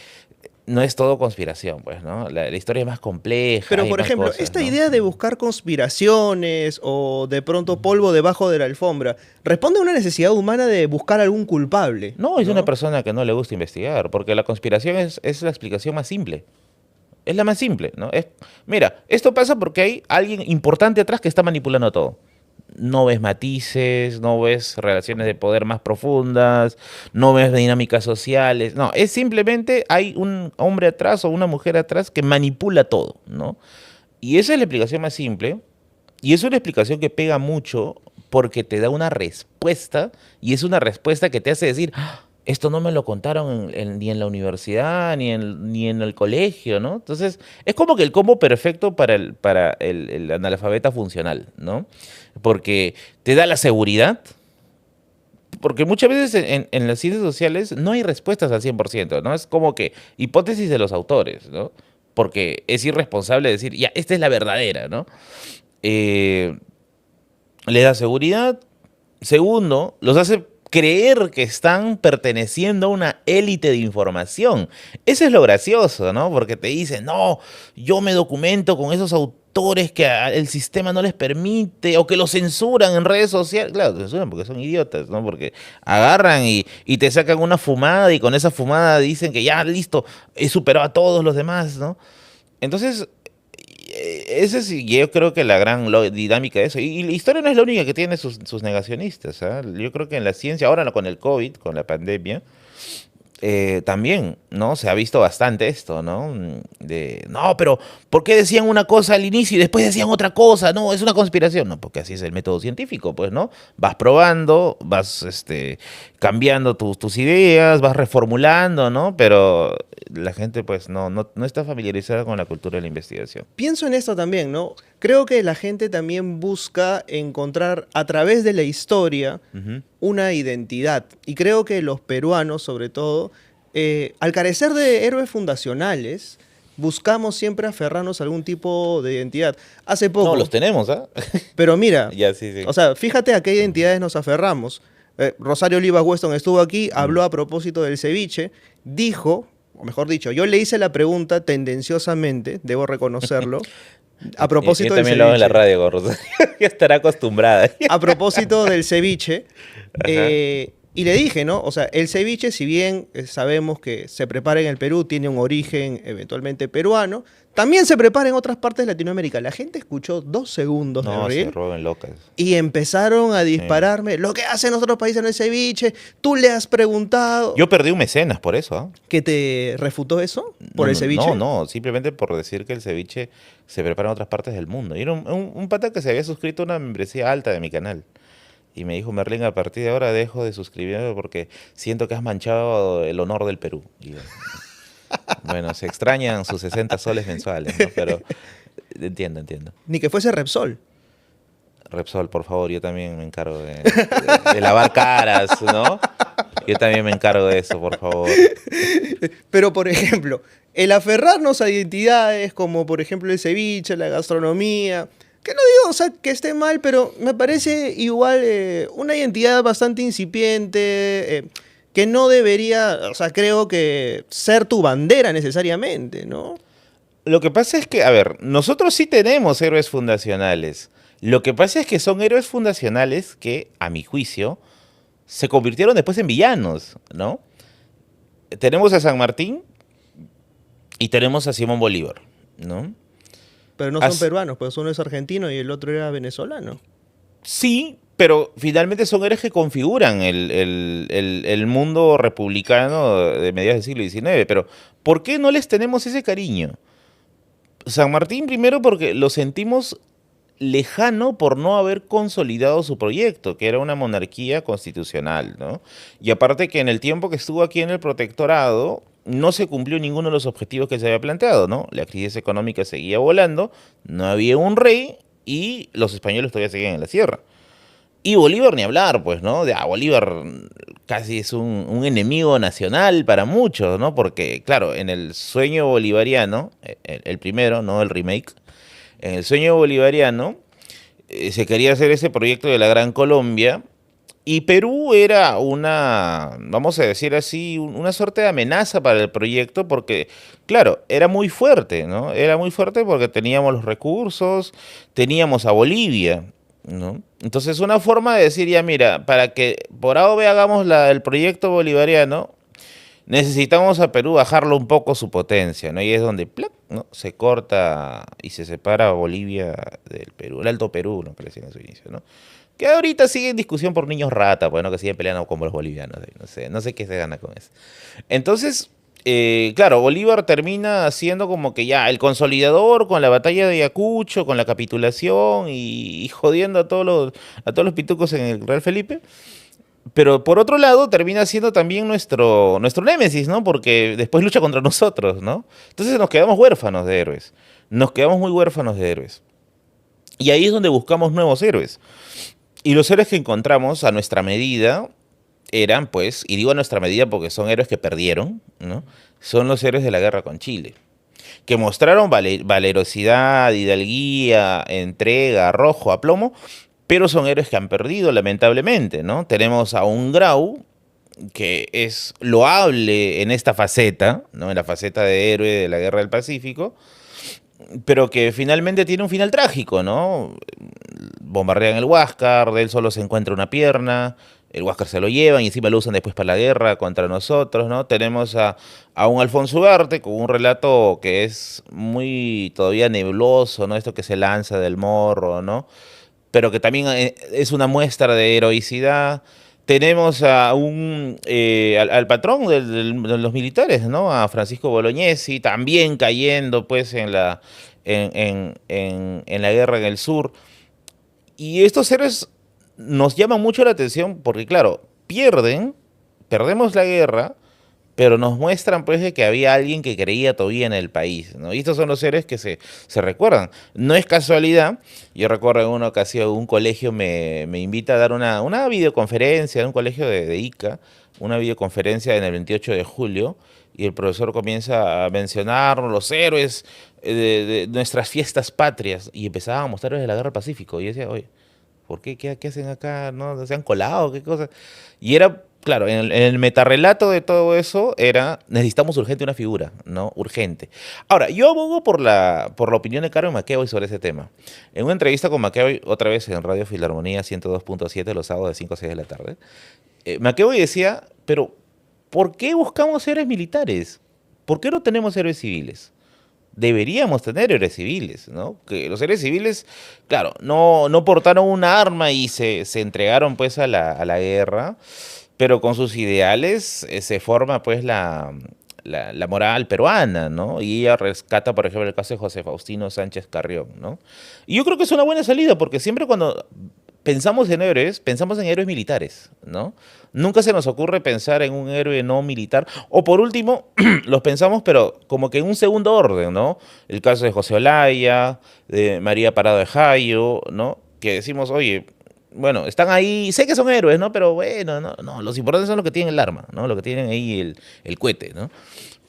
no es todo conspiración, pues, ¿no? La historia es más compleja. Pero, hay por más ejemplo, cosas, esta ¿no? idea de buscar conspiraciones o de pronto polvo debajo de la alfombra, responde a una necesidad humana de buscar algún culpable. No, es una ¿No? persona que no le gusta investigar, porque la conspiración es la explicación más simple. Es la más simple, ¿no? Mira, esto pasa porque hay alguien importante atrás que está manipulando todo. No ves matices, no ves relaciones de poder más profundas, no ves dinámicas sociales. No, es simplemente hay un hombre atrás o una mujer atrás que manipula todo, ¿no? Y esa es la explicación más simple. Y es una explicación que pega mucho porque te da una respuesta y es una respuesta que te hace decir, esto no me lo contaron ni en la universidad, ni en el colegio, ¿no? Entonces, es como que el combo perfecto para el analfabeta funcional, ¿no? Porque te da la seguridad, porque muchas veces en las ciencias sociales no hay respuestas al 100%, ¿no? Es como que hipótesis de los autores, ¿no? Porque es irresponsable decir, ya, esta es la verdadera, ¿no? Eh, Le da seguridad. Segundo, los hace creer que están perteneciendo a una élite de información. Eso es lo gracioso, ¿no? Porque te dicen, no, yo me documento con esos autores que el sistema no les permite o que los censuran en redes sociales. Claro, censuran porque son idiotas, ¿no? Porque agarran y te sacan una fumada y con esa fumada dicen que ya, listo, he superado a todos los demás, ¿no? Entonces, esa es yo creo que la gran dinámica de eso. Y la historia no es la única que tiene sus negacionistas, ¿ah? Yo creo que en la ciencia, ahora no, con el COVID, con la pandemia, también, ¿no? Se ha visto bastante esto, ¿no? No, pero ¿por qué decían una cosa al inicio y después decían otra cosa? No, es una conspiración. No, porque así es el método científico, pues, ¿no? Vas probando, vas cambiando tus ideas, vas reformulando, ¿no? Pero la gente, pues, no está familiarizada con la cultura de la investigación. Pienso en esto también, ¿no? Creo que la gente también busca encontrar a través de la historia Ujú. una identidad. Y creo que los peruanos, sobre todo, al carecer de héroes fundacionales, buscamos siempre aferrarnos a algún tipo de identidad. Hace No, poco, los tenemos, ¿ah? pero mira, Ya, sí, sí. o sea, fíjate a qué identidades nos aferramos. Rosario Olivas Weston estuvo aquí, habló a propósito del ceviche, dijo, o mejor dicho, yo le hice la pregunta tendenciosamente, debo reconocerlo, a propósito Yo del también lo hago en la ceviche. radio con Rosario. Ya estará acostumbrada. A propósito del ceviche, Ajá. y le dije, ¿no? O sea, el ceviche, si bien sabemos que se prepara en el Perú, tiene un origen eventualmente peruano, también se prepara en otras partes de Latinoamérica. La gente escuchó 2 segundos de No, se reel roben locas. y empezaron a dispararme. Lo que hacen otros países en el ceviche, tú le has preguntado. Yo perdí un mecenas por eso, ¿ah? ¿Que te refutó eso? ¿Por No, el no, ceviche? no, simplemente por decir que el ceviche se prepara en otras partes del mundo. Y era un pata que se había suscrito a una membresía alta de mi canal. Y me dijo, Merlín, a partir de ahora dejo de suscribirme porque siento que has manchado el honor del Perú. Y yo, bueno, se extrañan sus 60 soles mensuales, ¿no? Pero entiendo, entiendo. Ni que fuese Repsol. Repsol, por favor, yo también me encargo de lavar caras, ¿no? Yo también me encargo de eso, por favor. Pero, por ejemplo, el aferrarnos a identidades como, por ejemplo, el ceviche, la gastronomía, que no digo, o sea, que esté mal, pero me parece igual una identidad bastante incipiente, que no debería, o sea, creo que ser tu bandera necesariamente, ¿no? Lo que pasa es que, a ver, nosotros sí tenemos héroes fundacionales. Lo que pasa es que son héroes fundacionales que, a mi juicio, se convirtieron después en villanos, ¿no? Tenemos a San Martín y tenemos a Simón Bolívar, ¿no? Pero no son As- peruanos, pues uno es argentino y el otro era venezolano. sí, pero finalmente son héroes que configuran el mundo republicano de mediados del siglo XIX. Pero, ¿por qué no les tenemos ese cariño? San Martín primero porque lo sentimos lejano por no haber consolidado su proyecto, que era una monarquía constitucional, ¿no? Y aparte que en el tiempo que estuvo aquí en el protectorado, no se cumplió ninguno de los objetivos que se había planteado, ¿no? La crisis económica seguía volando, no había un rey y los españoles todavía seguían en la sierra. Y Bolívar ni hablar, pues, ¿no? Bolívar casi es un enemigo nacional para muchos, ¿no? Porque, claro, en el sueño bolivariano, el primero, no el remake, en el sueño bolivariano se quería hacer ese proyecto de la Gran Colombia y Perú era una, vamos a decir así, una suerte de amenaza para el proyecto porque, claro, era muy fuerte, ¿no? Era muy fuerte porque teníamos los recursos, teníamos a Bolivia, ¿no? Entonces una forma de decir, ya mira, para que por A o B hagamos el proyecto bolivariano, necesitamos a Perú bajarlo un poco su potencia, ¿no? Y es donde ¡plac! ¿No? Se corta y se separa Bolivia del Perú, el Alto Perú, ¿no? Que le decían en su inicio, ¿no? Que ahorita sigue en discusión por niños rata, pues, ¿no? Que siguen peleando como los bolivianos, no sé qué se gana con eso. Entonces, claro, Bolívar termina siendo como que ya el consolidador con la batalla de Ayacucho, con la capitulación y jodiendo a todos los pitucos en el Real Felipe. Pero por otro lado, termina siendo también nuestro némesis, ¿no? Porque después lucha contra nosotros, ¿no? Entonces nos quedamos huérfanos de héroes. Nos quedamos muy huérfanos de héroes. Y ahí es donde buscamos nuevos héroes. Y los héroes que encontramos a nuestra medida eran, pues, y digo a nuestra medida porque son héroes que perdieron, ¿no? Son los héroes de la guerra con Chile. Que mostraron valerosidad, hidalguía, entrega, arrojo, aplomo, pero son héroes que han perdido, lamentablemente, ¿no? Tenemos a un Grau que es loable en esta faceta, ¿no? En la faceta de héroe de la Guerra del Pacífico, pero que finalmente tiene un final trágico, ¿no? Bombardean el Huáscar, de él solo se encuentra una pierna, el Huáscar se lo llevan y encima lo usan después para la guerra contra nosotros, ¿no? Tenemos a un Alfonso Ugarte con un relato que es muy todavía nebloso, ¿no? Esto que se lanza del morro, ¿no? Pero que también es una muestra de heroicidad. Tenemos al patrón de los militares, ¿no? A Francisco Bolognesi, también cayendo pues en la guerra en el sur. Y estos héroes nos llaman mucho la atención porque, claro, perdemos la guerra, pero nos muestran pues de que había alguien que creía todavía en el país, ¿no? Y estos son los héroes que se recuerdan. No es casualidad, yo recuerdo en una ocasión un colegio me invita a dar una videoconferencia, en un colegio de Ica, una videoconferencia en el 28 de julio, y el profesor comienza a mencionar los héroes de nuestras fiestas patrias, y empezaba a mostrar héroes de la Guerra del Pacífico, y yo decía, oye, ¿por qué? ¿Qué hacen acá? ¿No se han colado? ¿Qué cosa? Y era, claro, en el metarrelato de todo eso era, necesitamos urgente una figura, ¿no? Urgente. Ahora, yo abogo por la opinión de Carmen McEvoy sobre ese tema. En una entrevista con McEvoy, otra vez en Radio Filarmonía 102.7, los sábados de 5 a 6 de la tarde, McEvoy decía, pero ¿por qué buscamos héroes militares? ¿Por qué no tenemos héroes civiles? Deberíamos tener héroes civiles, ¿no? Que los héroes civiles, claro, no portaron una arma y se entregaron pues a la guerra, pero con sus ideales se forma pues la moral peruana, ¿no? Y ella rescata, por ejemplo, el caso de José Faustino Sánchez Carrión, ¿no? Y yo creo que es una buena salida, porque siempre cuando pensamos pensamos en héroes militares, ¿no? Nunca se nos ocurre pensar en un héroe no militar. O por último, los pensamos, pero como que en un segundo orden, ¿no? El caso de José Olaya, de María Parado de Jayo, ¿no? Que decimos, oye, bueno, están ahí, sé que son héroes, ¿no? Pero bueno, no, los importantes son los que tienen el arma, ¿no? Los que tienen ahí el cohete, ¿no?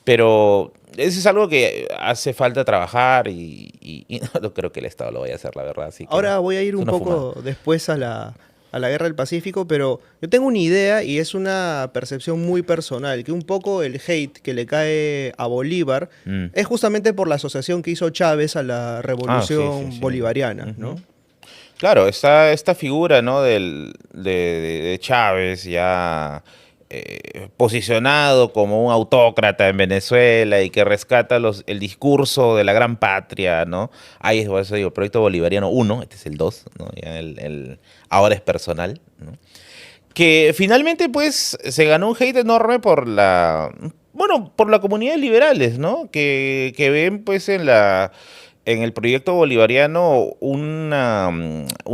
Pero eso es algo que hace falta trabajar y no creo que el Estado lo vaya a hacer, la verdad. Así que Ahora voy a ir es un una fumada. poco después a la Guerra del Pacífico, pero yo tengo una idea y es una percepción muy personal, que un poco el hate que le cae a Bolívar Mm. es justamente por la asociación que hizo Chávez a la Ah, sí, sí, revolución sí. bolivariana, ¿no? Ujú. Claro, está esta figura, ¿no? De Chávez ya posicionado como un autócrata en Venezuela y que rescata el discurso de la gran patria, ¿no? Ahí es por eso digo, Proyecto Bolivariano uno, este es el 2, ¿no? Ya ahora es personal, ¿no? Que finalmente pues se ganó un hate enorme bueno, por la comunidad de liberales, ¿no? Que ven pues en el proyecto bolivariano una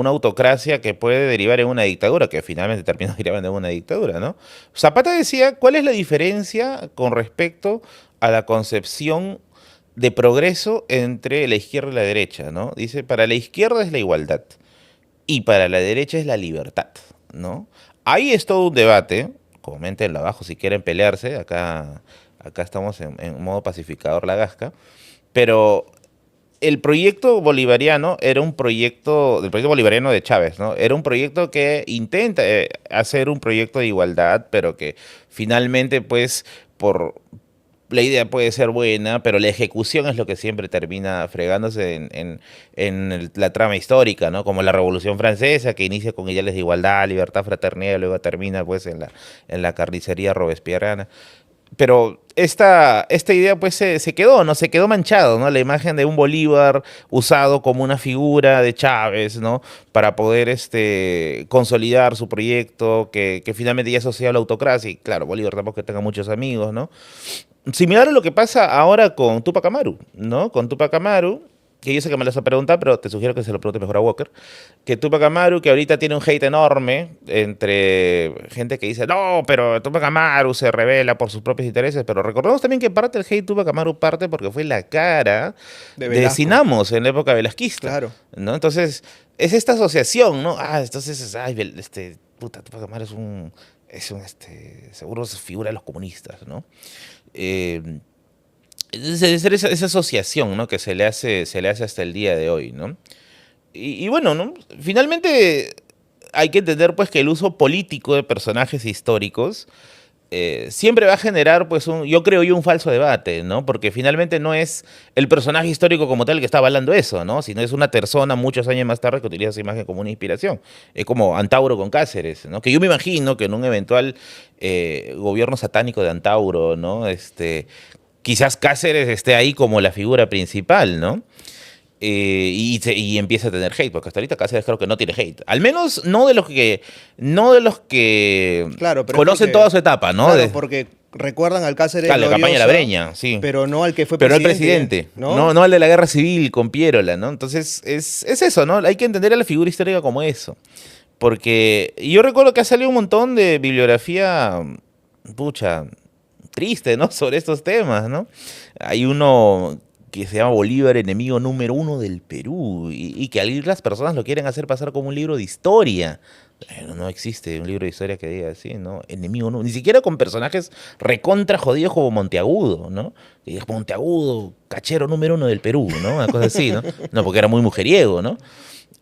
autocracia que puede derivar en una dictadura, que finalmente terminó derivando en una dictadura, ¿no? Zapata decía, ¿cuál es la diferencia con respecto a la concepción de progreso entre la izquierda y la derecha, ¿no? Dice, para la izquierda es la igualdad y para la derecha es la libertad, ¿no? Ahí es todo un debate, coméntenlo abajo si quieren pelearse, acá estamos en modo pacificador la gasca, pero el proyecto bolivariano era el proyecto bolivariano de Chávez, ¿no? Era un proyecto que intenta hacer un proyecto de igualdad, pero que finalmente, pues, la idea puede ser buena, pero la ejecución es lo que siempre termina fregándose en la trama histórica, ¿no? Como la Revolución Francesa, que inicia con ideales de igualdad, libertad, fraternidad, y luego termina, pues, en la carnicería robespierriana. Pero esta idea pues se quedó, ¿no? Se quedó manchado, ¿no? La imagen de un Bolívar usado como una figura de Chávez, ¿no? Para poder consolidar su proyecto, que finalmente ya asociado a la autocracia. Y claro, Bolívar tampoco que tenga muchos amigos, ¿no? Similar a lo que pasa ahora con Tupac Amaru, ¿no? Con Tupac Amaru, que yo sé que me lo vas a preguntar, pero te sugiero que se lo pregunte mejor a Walker, que Tupac Amaru, que ahorita tiene un hate enorme entre gente que dice, no, pero Tupac Amaru se revela por sus propios intereses, pero recordemos también que parte del hate Tupac Amaru parte porque fue la cara De de Velasco, Sinamos en la época velasquista, claro. ¿no? Entonces, es esta asociación, ¿no? Entonces, ay, puta, Tupac Amaru seguro es figura de los comunistas, ¿no? Eh, es esa asociación, ¿no? Que se le hace hasta el día de hoy, ¿no? Y bueno, ¿no? Finalmente hay que entender pues que el uso político de personajes históricos siempre va a generar pues un falso debate, ¿no? Porque finalmente no es el personaje histórico como tal que está avalando eso, ¿no? Sino es una persona muchos años más tarde que utiliza esa imagen como una inspiración. Es como Antauro con Cáceres, ¿no? Que yo me imagino que en un eventual gobierno satánico de Antauro, ¿no? Quizás Cáceres esté ahí como la figura principal, ¿no? Y empieza a tener hate, porque hasta ahorita Cáceres creo que no tiene hate. Al menos no de los que Claro, pero es conocen porque, toda su etapa, ¿no? claro, porque recuerdan al Cáceres Claro, la campaña de la gloriosa, Breña, sí. pero no al que fue Pero el presidente, presidente, ¿no? no al de la guerra civil con Piérola, ¿no? Entonces, es eso, ¿no? Hay que entender a la figura histórica como eso. Porque yo recuerdo que ha salido un montón de bibliografía, pucha, triste, ¿no? Sobre estos temas, ¿no? Hay uno que se llama Bolívar, enemigo número uno del Perú, y que al ir las personas lo quieren hacer pasar como un libro de historia. No existe un libro de historia que diga así, ¿no? Enemigo no, ni siquiera con personajes recontra jodidos como Monteagudo, ¿no? Y es Monteagudo, cachero número uno del Perú, ¿no? Una cosa así, ¿no? No, porque era muy mujeriego, ¿no?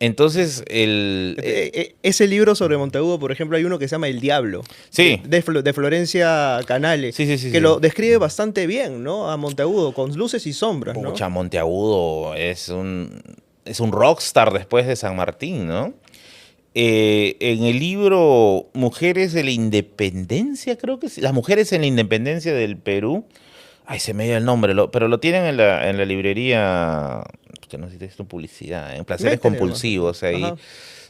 Entonces, Ese libro sobre Monteagudo, por ejemplo, hay uno que se llama El Diablo, sí, de Florencia Canale, sí, sí, sí, que sí. lo describe bastante bien, ¿no? A Monteagudo, con luces y sombras, ¿no? Pucha, Monteagudo es un rockstar después de San Martín, ¿no? En el libro Mujeres de la Independencia, creo que sí, Las Mujeres en la Independencia del Perú. Ay, se me dio el nombre, pero lo tienen en la librería, que no sé si es publicidad, en Placeres Métele nomás. Compulsivos, ahí. Ajá.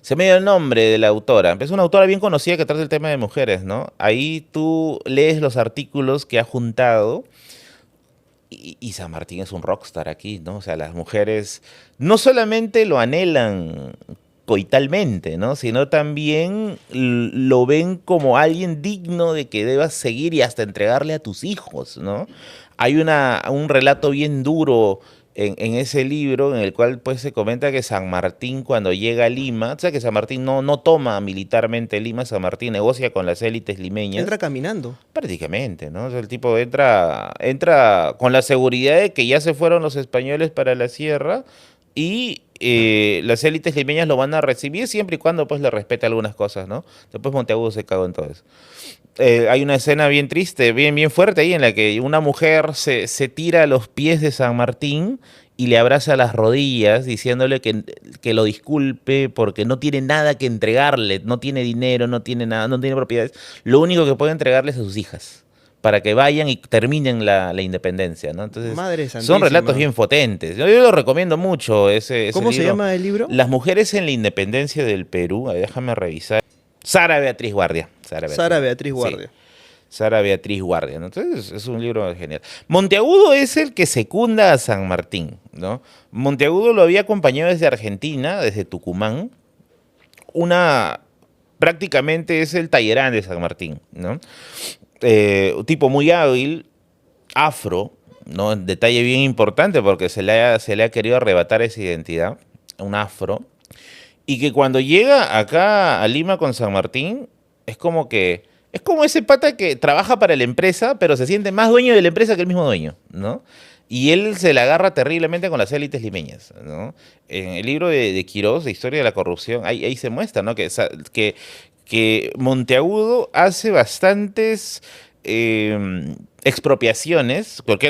Se me dio el nombre de la autora. Es una autora bien conocida que trata el tema de mujeres, ¿no? Ahí tú lees los artículos que ha juntado y San Martín es un rockstar aquí, ¿no? O sea, las mujeres no solamente lo anhelan coitalmente, ¿no? Sino también lo ven como alguien digno de que debas seguir y hasta entregarle a tus hijos, ¿no? Hay un relato bien duro en ese libro en el cual pues se comenta que San Martín cuando llega a Lima, o sea que San Martín no toma militarmente Lima, San Martín negocia con las élites limeñas. Entra caminando. Prácticamente, ¿no? O sea, el tipo entra con la seguridad de que ya se fueron los españoles para la sierra y las élites limeñas lo van a recibir siempre y cuando pues le respete algunas cosas, ¿no? Después Monteagudo se cagó en todo eso. Hay una escena bien triste, bien fuerte ahí, en la que una mujer se tira a los pies de San Martín y le abraza las rodillas diciéndole que lo disculpe porque no tiene nada que entregarle, no tiene dinero, no tiene nada, no tiene propiedades. Lo único que puede entregarle es a sus hijas para que vayan y terminen la independencia, ¿no? Entonces, Madre son relatos santísima. bien potentes. Yo lo recomiendo mucho, ese ¿Cómo se libro. llama el libro? Las mujeres en la independencia del Perú, déjame revisar. Sara Beatriz Guardia. Sara Beatriz Sí. Guardia. Sara Beatriz Guardia, ¿no? Entonces es un libro genial. Monteagudo es el que secunda a San Martín, ¿no? Monteagudo lo había acompañado desde Argentina, desde Tucumán. Prácticamente es el Tallerán de San Martín, ¿no? Un tipo muy hábil, afro, ¿no? Un detalle bien importante porque se le ha querido arrebatar esa identidad, un afro. Y que cuando llega acá a Lima con San Martín, es como ese pata que trabaja para la empresa, pero se siente más dueño de la empresa que el mismo dueño, ¿no? Y él se la agarra terriblemente con las élites limeñas, ¿no? En el libro de Quirós, de Historia de la Corrupción, ahí se muestra, ¿no? Que Monteagudo hace bastantes expropiaciones, porque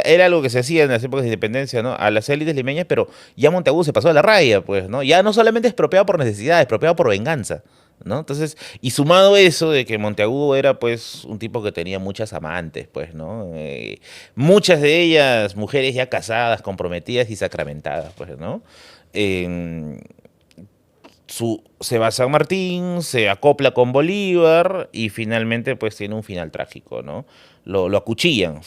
era algo que se hacía en las épocas de independencia, ¿no? A las élites limeñas, pero ya Monteagudo se pasó a la raya, pues, ¿no? Ya no solamente expropiaba por necesidad, expropiaba por venganza, ¿no? Entonces, y sumado eso de que Monteagudo era, pues, un tipo que tenía muchas amantes, pues, ¿no? Muchas de ellas mujeres ya casadas, comprometidas y sacramentadas, pues, ¿no? Eh, se va a San Martín, se acopla con Bolívar y finalmente pues tiene un final trágico, ¿no? Lo acuchillan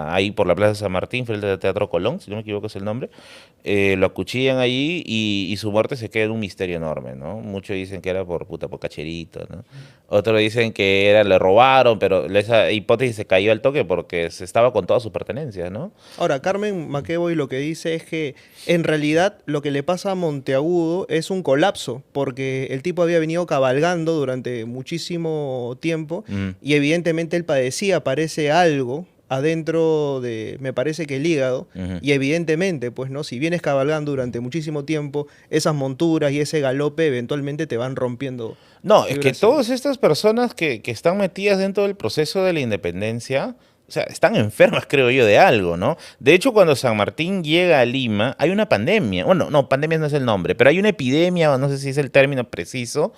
ahí por la Plaza San Martín, frente al Teatro Colón, si no me equivoco es el nombre. Lo acuchillan allí y su muerte se queda en un misterio enorme, ¿no? Muchos dicen que era por cacherito, ¿no? Otros dicen que le robaron, pero esa hipótesis se cayó al toque porque se estaba con todas sus pertenencias, ¿no? Ahora, Carmen McEvoy lo que dice es que en realidad lo que le pasa a Monteagudo es un colapso, porque el tipo había venido cabalgando durante muchísimo tiempo Mm. y evidentemente él parece algo adentro de, me parece que el hígado, Ujú. y evidentemente, pues, ¿no? Si vienes cabalgando durante muchísimo tiempo, esas monturas y ese galope eventualmente te van rompiendo No, es que fibras. todas estas personas que están metidas dentro del proceso de la independencia, o sea, están enfermas, creo yo, de algo, ¿no? De hecho, cuando San Martín llega a Lima, hay una pandemia. Bueno, no, pandemia no es el nombre, pero hay una epidemia, o no sé si es el término preciso,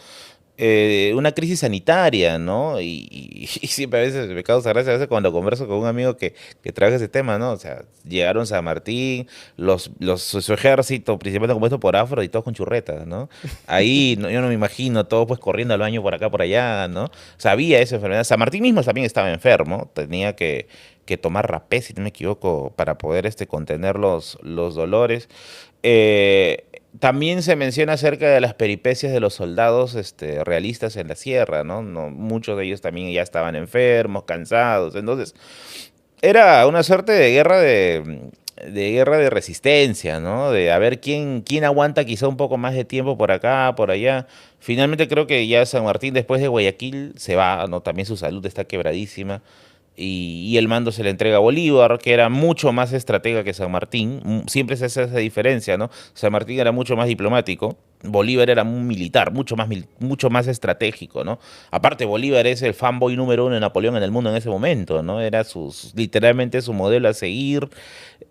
una crisis sanitaria, ¿no? Y siempre a veces me causa gracia, a veces cuando converso con un amigo que trabaja ese tema, ¿no? O sea, llegaron San Martín, su ejército, principalmente compuesto por afro y todos con churretas, ¿no? Ahí yo no me imagino, todos pues corriendo al baño por acá, por allá, ¿no? Sabía esa enfermedad. San Martín mismo también estaba enfermo, tenía que tomar rapé, si no me equivoco, para poder contener los dolores. También se menciona acerca de las peripecias de los soldados realistas en la sierra, ¿no? Muchos de ellos también ya estaban enfermos, cansados. Entonces, era una suerte de guerra de resistencia, ¿no? De a ver quién aguanta quizá un poco más de tiempo por acá, por allá. Finalmente creo que ya San Martín, después de Guayaquil, se va, ¿no? También su salud está quebradísima. Y el mando se le entrega a Bolívar, que era mucho más estratega que San Martín. Siempre se hace esa diferencia, ¿no? San Martín era mucho más diplomático. Bolívar era un militar, mucho más estratégico, ¿no? Aparte, Bolívar es el fanboy número uno de Napoleón en el mundo en ese momento, ¿no? Era literalmente su modelo a seguir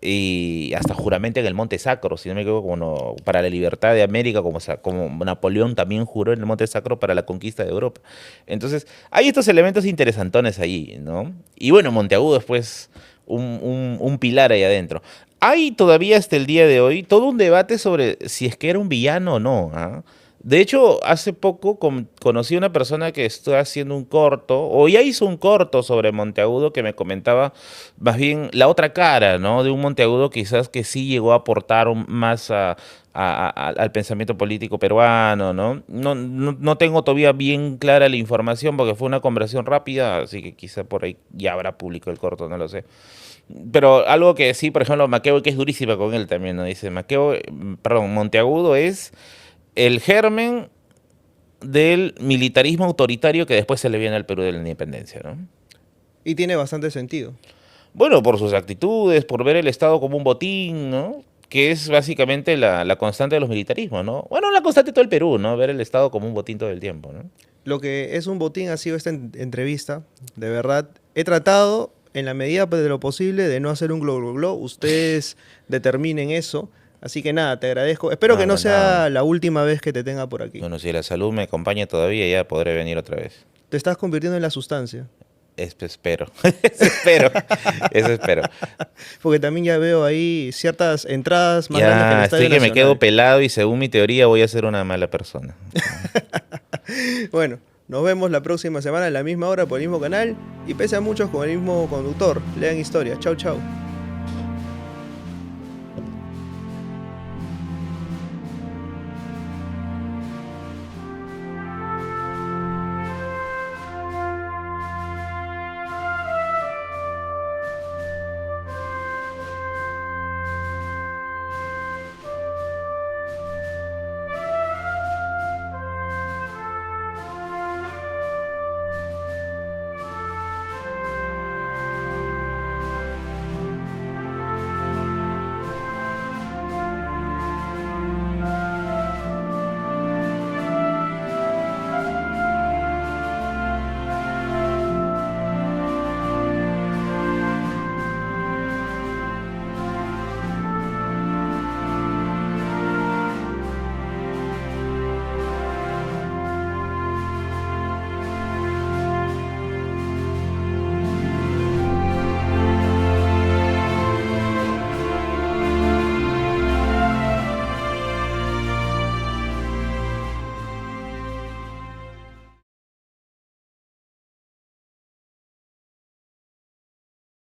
y hasta juramento en el Monte Sacro, si no me equivoco, para la libertad de América, como Napoleón también juró en el Monte Sacro para la conquista de Europa. Entonces, hay estos elementos interesantones allí, ¿no? Y bueno, Monteagudo es pues un pilar ahí adentro. Hay todavía hasta el día de hoy todo un debate sobre si es que era un villano o no, ¿ah? De hecho, hace poco conocí a una persona que está haciendo un corto, o ya hizo un corto sobre Monteagudo que me comentaba más bien la otra cara, ¿no? De un Monteagudo quizás que sí llegó a aportar más al pensamiento político peruano, ¿no? No tengo todavía bien clara la información porque fue una conversación rápida, así que quizá por ahí ya habrá público el corto, no lo sé. Pero algo que sí, por ejemplo, Maqueo, que es durísima con él también, ¿no? Dice, Maqueo, perdón, Monteagudo es el germen del militarismo autoritario que después se le viene al Perú de la independencia, ¿no? Y tiene bastante sentido. Bueno, por sus actitudes, por ver el Estado como un botín, ¿no? Que es básicamente la constante de los militarismos, ¿no? Bueno, la constante de todo el Perú, ¿no? Ver el Estado como un botín todo el tiempo, ¿no? Lo que es un botín ha sido esta entrevista. De verdad, he tratado en la medida de lo posible de no hacer un glo. Ustedes determinen eso. Así que nada, te agradezco. Espero que no sea la última vez que te tenga por aquí. Bueno, si la salud me acompaña todavía, ya podré venir otra vez. Te estás convirtiendo en la sustancia. Espero. Eso espero. Porque también ya veo ahí ciertas entradas más grandes que el Ya, Estadio estoy que me Nacional. quedo pelado y según mi teoría voy a ser una mala persona. Bueno, nos vemos la próxima semana a la misma hora por el mismo canal y pese a muchos con el mismo conductor. Lean historia. Chau, chau.